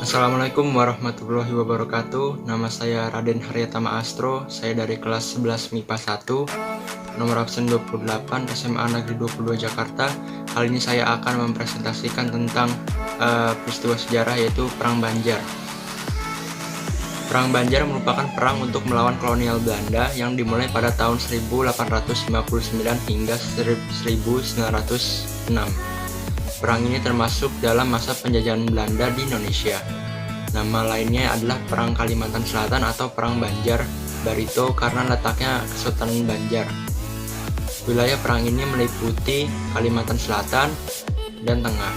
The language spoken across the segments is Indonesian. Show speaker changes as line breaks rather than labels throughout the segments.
Assalamualaikum warahmatullahi wabarakatuh. Nama saya Raden Haryatama Astro. Saya dari kelas 11 MIPA 1, nomor absen 28, SMA Negeri 22 Jakarta. Kali ini saya akan mempresentasikan tentang peristiwa sejarah, yaitu Perang Banjar. Perang Banjar merupakan perang untuk melawan kolonial Belanda yang dimulai pada tahun 1859 hingga 1906. Perang ini termasuk dalam masa penjajahan Belanda di Indonesia. Nama lainnya adalah Perang Kalimantan Selatan atau Perang Banjar Barito karena letaknya Kesultanan Banjar. Wilayah perang ini meliputi Kalimantan Selatan dan Tengah.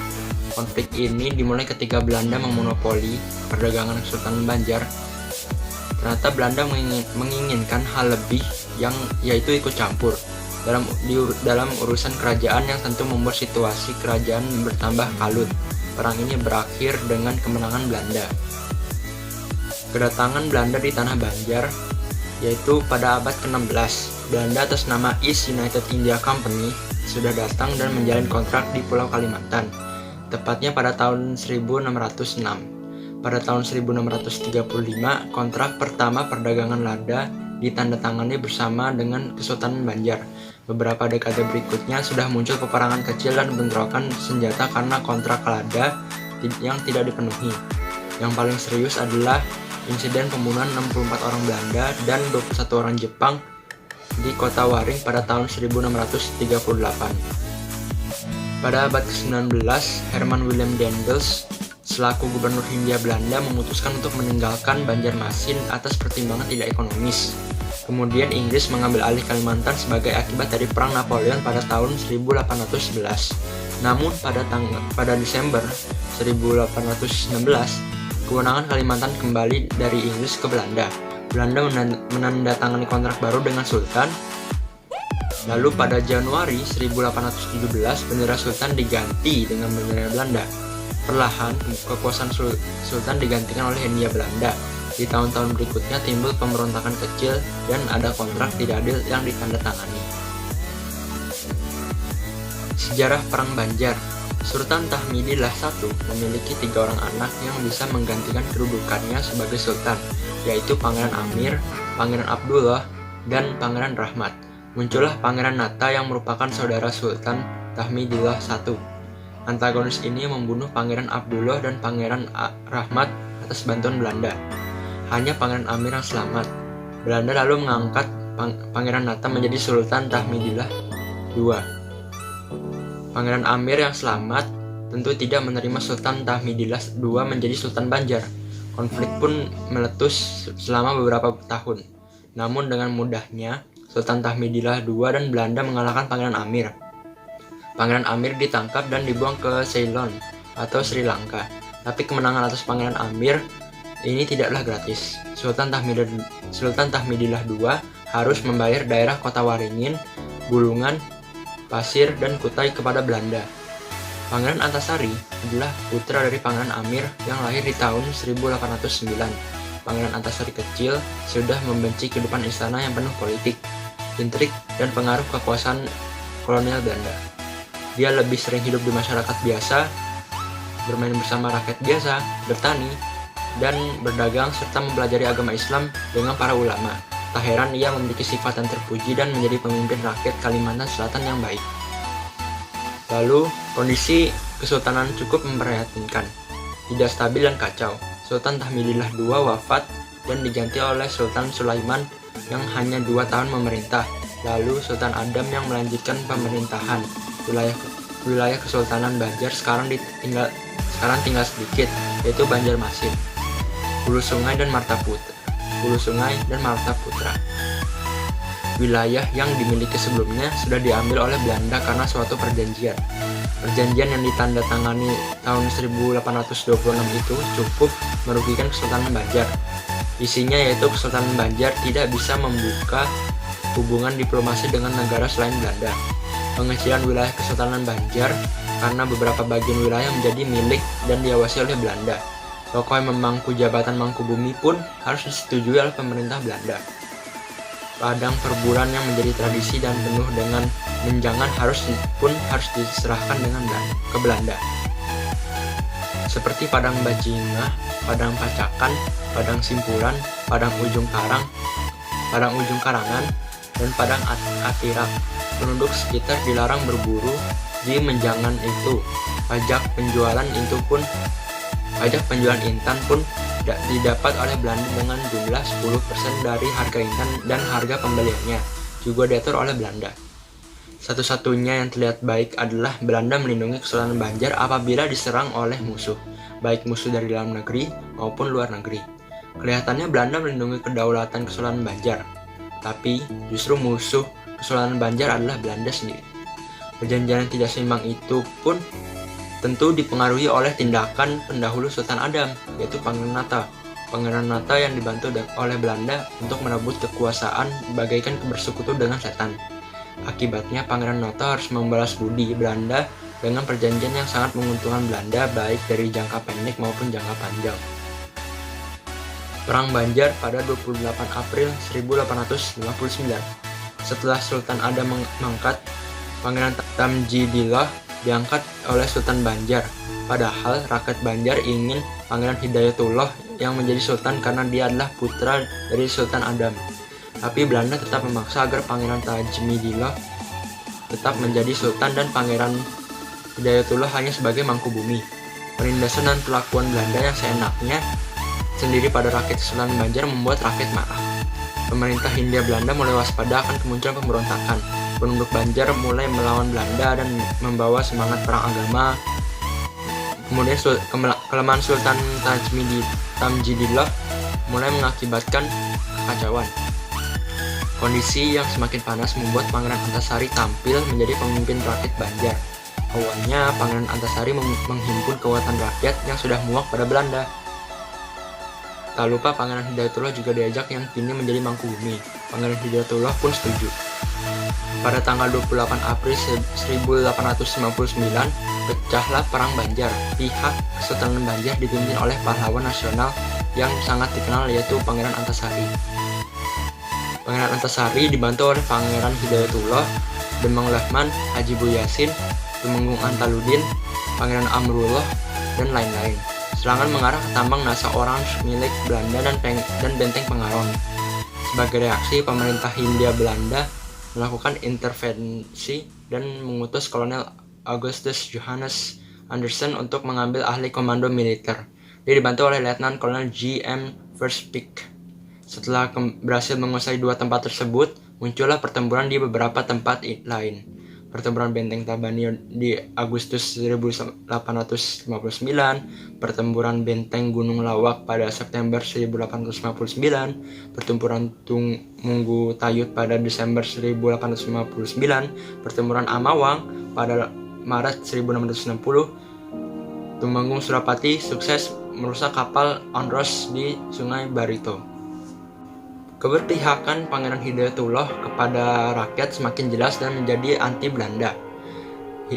Konflik ini dimulai ketika Belanda memonopoli perdagangan Kesultanan Banjar. Ternyata Belanda menginginkan hal lebih, yaitu ikut campur dalam urusan kerajaan yang tentu membuat situasi kerajaan bertambah kalut. Perang ini berakhir dengan kemenangan Belanda. Kedatangan Belanda di tanah Banjar yaitu pada abad ke-16. Belanda atas nama East United India Company sudah datang dan menjalin kontrak di Pulau Kalimantan, tepatnya pada tahun 1606. Pada tahun 1635, kontrak pertama perdagangan lada ditandatangani bersama dengan Kesultanan Banjar. Beberapa dekade berikutnya sudah muncul peperangan kecil dan bentrokan senjata karena kontrak lada yang tidak dipenuhi. Yang paling serius adalah insiden pembunuhan 64 orang Belanda dan 21 orang Jepang di kota Waring pada tahun 1638. Pada abad ke-19, Herman Willem Daendels selaku gubernur Hindia Belanda memutuskan untuk meninggalkan Banjarmasin atas pertimbangan tidak ekonomis. Kemudian Inggris mengambil alih Kalimantan sebagai akibat dari Perang Napoleon pada tahun 1811. Namun pada Desember 1816, kewenangan Kalimantan kembali dari Inggris ke Belanda. Belanda menandatangani kontrak baru dengan Sultan. Lalu pada Januari 1817, bendera Sultan diganti dengan bendera Belanda. Perlahan, kekuasaan Sultan digantikan oleh Hindia Belanda. Di tahun-tahun berikutnya timbul pemberontakan kecil dan ada kontrak tidak adil yang ditandatangani. Sejarah Perang Banjar. Sultan Tahmidillah I memiliki 3 orang anak yang bisa menggantikan kedudukannya sebagai sultan, yaitu Pangeran Amir, Pangeran Abdullah, dan Pangeran Rahmat. Muncullah Pangeran Nata yang merupakan saudara Sultan Tahmidillah I. Antagonis ini membunuh Pangeran Abdullah dan Pangeran Rahmat atas bantuan Belanda. Hanya Pangeran Amir yang selamat. Belanda lalu mengangkat Pangeran Nata menjadi Sultan Tahmidillah II. Pangeran Amir yang selamat tentu tidak menerima Sultan Tahmidillah II menjadi Sultan Banjar. Konflik pun meletus selama beberapa tahun. Namun dengan mudahnya, Sultan Tahmidillah II dan Belanda mengalahkan Pangeran Amir. Pangeran Amir ditangkap dan dibuang ke Ceylon atau Sri Lanka. Tapi kemenangan atas Pangeran Amir ini tidaklah gratis. Sultan Tahmidillah II harus membayar daerah Kota Waringin, Bulungan, Pasir, dan Kutai kepada Belanda. Pangeran Antasari adalah putra dari Pangeran Amir yang lahir di tahun 1809. Pangeran Antasari kecil sudah membenci kehidupan istana yang penuh politik, intrik, dan pengaruh kekuasaan kolonial Belanda. Dia lebih sering hidup di masyarakat biasa, bermain bersama rakyat biasa, bertani, dan berdagang serta mempelajari agama Islam dengan para ulama. Tak heran ia memiliki sifat yang terpuji dan menjadi pemimpin rakyat Kalimantan Selatan yang baik. Lalu, kondisi kesultanan cukup memprihatinkan, tidak stabil dan kacau. Sultan Tahmidillah II wafat dan diganti oleh Sultan Sulaiman yang hanya 2 tahun memerintah. Lalu Sultan Adam yang melanjutkan pemerintahan. Wilayah Kesultanan Banjar sekarang tinggal sedikit, yaitu Banjarmasin, Hulu Sungai dan Martaputra. Wilayah yang dimiliki sebelumnya sudah diambil oleh Belanda karena suatu perjanjian. Perjanjian yang ditandatangani tahun 1826 itu cukup merugikan Kesultanan Banjar. Isinya yaitu Kesultanan Banjar tidak bisa membuka hubungan diplomasi dengan negara selain Belanda. Pengecilan wilayah Kesultanan Banjar karena beberapa bagian wilayah menjadi milik dan diawasi oleh Belanda. Tokoh yang memangku jabatan Mangkubumi pun harus disetujui oleh pemerintah Belanda. Ladang perburuan yang menjadi tradisi dan penuh dengan menjangan harus diserahkan ke Belanda. seperti Padang Bajingah, Padang Pacakan, Padang Simpuran, Padang Ujung Karangan, dan Padang Atirak. Penduduk sekitar dilarang berburu di menjangan itu. Pajak penjualan intan pun didapat oleh Belanda dengan jumlah 10% dari harga intan, dan harga pembeliannya juga diatur oleh Belanda. Satu-satunya yang terlihat baik adalah Belanda melindungi Kesultanan Banjar apabila diserang oleh musuh, baik musuh dari dalam negeri maupun luar negeri. Kelihatannya Belanda melindungi kedaulatan Kesultanan Banjar, tapi justru musuh Kesultanan Banjar adalah Belanda sendiri. Perjanjian yang tidak seimbang itu pun tentu dipengaruhi oleh tindakan pendahulu Sultan Adam, yaitu Pangeran Nata. Pangeran Nata yang dibantu oleh Belanda untuk merebut kekuasaan bagaikan bersekutu dengan setan. Akibatnya Pangeran Nata harus membalas budi Belanda dengan perjanjian yang sangat menguntungkan Belanda baik dari jangka pendek maupun jangka panjang. Perang Banjar pada 28 April 1859. Setelah Sultan Adam mangkat, Pangeran Tamjidillah diangkat oleh Sultan Banjar. Padahal rakyat Banjar ingin Pangeran Hidayatullah yang menjadi sultan karena dia adalah putra dari Sultan Adam. Tapi Belanda tetap memaksa agar Pangeran Tamjidillah tetap menjadi sultan dan Pangeran Hidayatullah hanya sebagai mangkubumi. Penindasan dan perlakuan Belanda yang seenaknya sendiri pada rakyat Kesultanan Banjar membuat rakyat marah. Pemerintah Hindia Belanda mulai waspada akan kemunculan pemberontakan. Penduduk Banjar mulai melawan Belanda dan membawa semangat perang agama. Kemudian kelemahan Sultan Tamjidillah mulai mengakibatkan kekacauan. Kondisi yang semakin panas membuat Pangeran Antasari tampil menjadi pemimpin rakyat Banjar. Awalnya Pangeran Antasari menghimpun kekuatan rakyat yang sudah muak pada Belanda. Tak lupa Pangeran Hidayatullah juga diajak yang kini menjadi mangkubumi. Pangeran Hidayatullah pun setuju. Pada tanggal 28 April 1859, pecahlah Perang Banjar. Pihak Kesultanan Banjar dipimpin oleh pahlawan nasional yang sangat dikenal, yaitu Pangeran Antasari. Pangeran Antasari dibantu oleh Pangeran Hidayatullah, Demang Lehman, Haji Bu Yasin, Tumenggung Antaluddin, Pangeran Amrullah, dan lain-lain. Serangan mengarah ke tambang Nasa Orange milik Belanda dan benteng Pengaron. Sebagai reaksi, pemerintah Hindia Belanda melakukan intervensi dan mengutus Kolonel Augustus Johannes Anderson untuk mengambil ahli komando militer. Dia dibantu oleh Letnan Kolonel G.M. Verspijk. Setelah berhasil menguasai dua tempat tersebut, muncullah pertempuran di beberapa tempat lain. Pertempuran Benteng Tabanio di Agustus 1859, pertempuran Benteng Gunung Lawak pada September 1859, pertempuran Tumenggung Tayut pada Desember 1859, pertempuran Amawang pada Maret 1660, Tumenggung Surapati sukses merusak kapal Andros di Sungai Barito. Keberpihakan Pangeran Hidayatullah kepada rakyat semakin jelas dan menjadi anti-Belanda.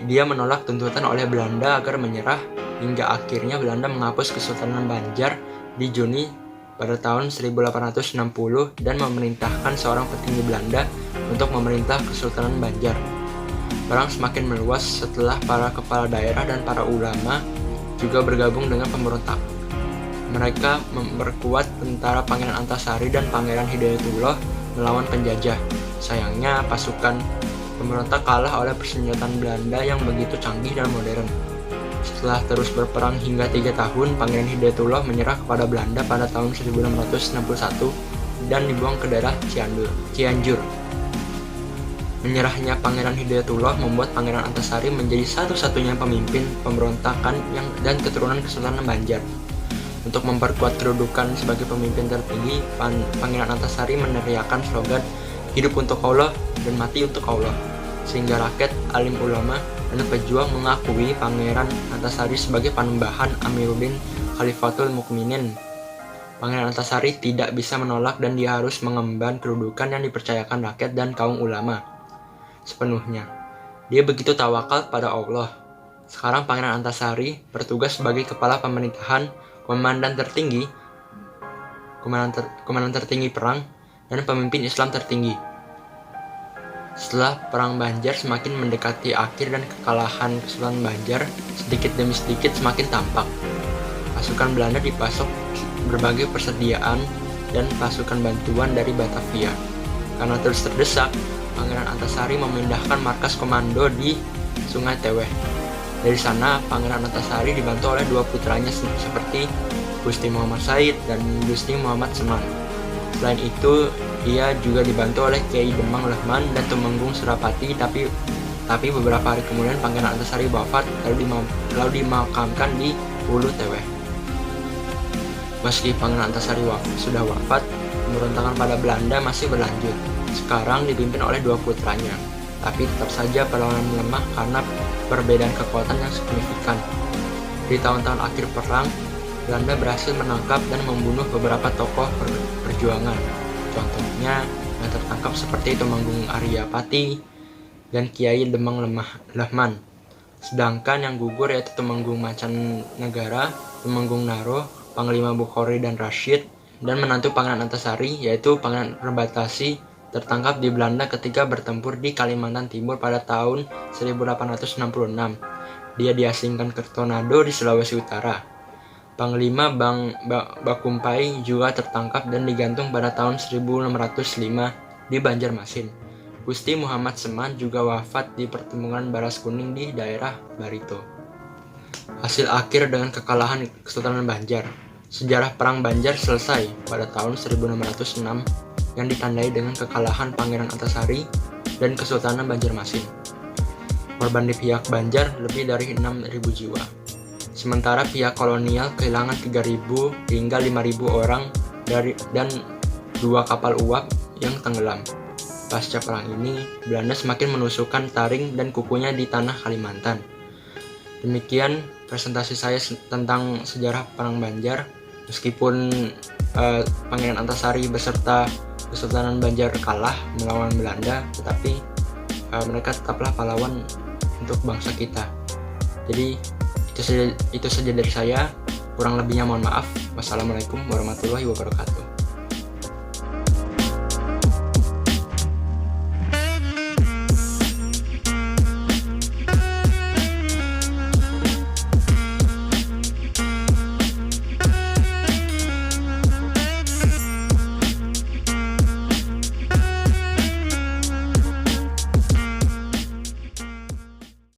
Dia menolak tuntutan oleh Belanda agar menyerah, hingga akhirnya Belanda menghapus Kesultanan Banjar di Juni pada tahun 1860 dan memerintahkan seorang petinggi Belanda untuk memerintah Kesultanan Banjar. Perang semakin meluas setelah para kepala daerah dan para ulama juga bergabung dengan pemberontak. Mereka memperkuat tentara Pangeran Antasari dan Pangeran Hidayatullah melawan penjajah. Sayangnya pasukan pemberontak kalah oleh persenjataan Belanda yang begitu canggih dan modern. Setelah terus berperang hingga 3 tahun, Pangeran Hidayatullah menyerah kepada Belanda pada tahun 1661 dan dibuang ke daerah Cianjur. Menyerahnya Pangeran Hidayatullah membuat Pangeran Antasari menjadi satu-satunya pemimpin pemberontakan dan keturunan Kesultanan Banjar. Untuk memperkuat kedudukan sebagai pemimpin tertinggi, Pangeran Antasari meneriakkan slogan "Hidup untuk Allah dan mati untuk Allah", sehingga rakyat, alim ulama, dan pejuang mengakui Pangeran Antasari sebagai panembahan Amiruddin Khalifatul Mukminin. Pangeran Antasari tidak bisa menolak dan dia harus mengemban kedudukan yang dipercayakan rakyat dan kaum ulama sepenuhnya. Dia begitu tawakal pada Allah. Sekarang Pangeran Antasari bertugas sebagai kepala pemerintahan, komandan tertinggi perang, dan pemimpin Islam tertinggi. Setelah Perang Banjar semakin mendekati akhir dan kekalahan Kesultanan Banjar sedikit demi sedikit semakin tampak. pasukan Belanda dipasok berbagai persediaan dan pasukan bantuan dari Batavia. Karena terus terdesak, Pangeran Antasari memindahkan markas komando di Sungai Teweh. Dari sana, Pangeran Antasari dibantu oleh dua putranya seperti Gusti Muhammad Said dan Gusti Muhammad Seman. Selain itu, ia juga dibantu oleh Kiai Demang Lehman dan Tumenggung Surapati, tapi beberapa hari kemudian Pangeran Antasari wafat lalu dimakamkan di Hulu Teweh. Meski Pangeran Antasari sudah wafat, pemberontakan pada Belanda masih berlanjut. Sekarang dipimpin oleh dua putranya, tapi tetap saja perlawanan lemah karena perbedaan kekuatan yang signifikan. Di tahun-tahun akhir perang, Belanda berhasil menangkap dan membunuh beberapa tokoh perjuangan. Contohnya yang tertangkap seperti Tumenggung Aryapati dan Kiai Demang Lehman. Sedangkan yang gugur yaitu Tumenggung Mancanegara, Tumenggung Naro, Panglima Bukhari dan Rashid, dan menantu Pangeran Antasari yaitu Pangeran Perbatasi tertangkap di Belanda ketika bertempur di Kalimantan Timur pada tahun 1866. Dia diasingkan ke Tornado di Sulawesi Utara. Panglima Bakumpai juga tertangkap dan digantung pada tahun 1605 di Banjarmasin. Gusti Muhammad Seman juga wafat di pertempuran Baras Kuning di daerah Barito. Hasil akhir dengan kekalahan Kesultanan Banjar. Sejarah Perang Banjar selesai pada tahun 1606 yang ditandai dengan kekalahan Pangeran Antasari dan Kesultanan Banjarmasin. Korban di pihak Banjar lebih dari 6.000 jiwa. Sementara pihak kolonial kehilangan 3.000 hingga 5.000 orang dan 2 kapal uap yang tenggelam. Pasca perang ini, Belanda semakin menusukkan taring dan kukunya di tanah Kalimantan. Demikian presentasi saya tentang sejarah Perang Banjar. Meskipun Pangeran Antasari beserta Kesultanan Banjar kalah melawan Belanda, tetapi mereka tetaplah pahlawan untuk bangsa kita. Jadi itu saja dari saya. Kurang lebihnya mohon maaf. Wassalamualaikum warahmatullahi wabarakatuh.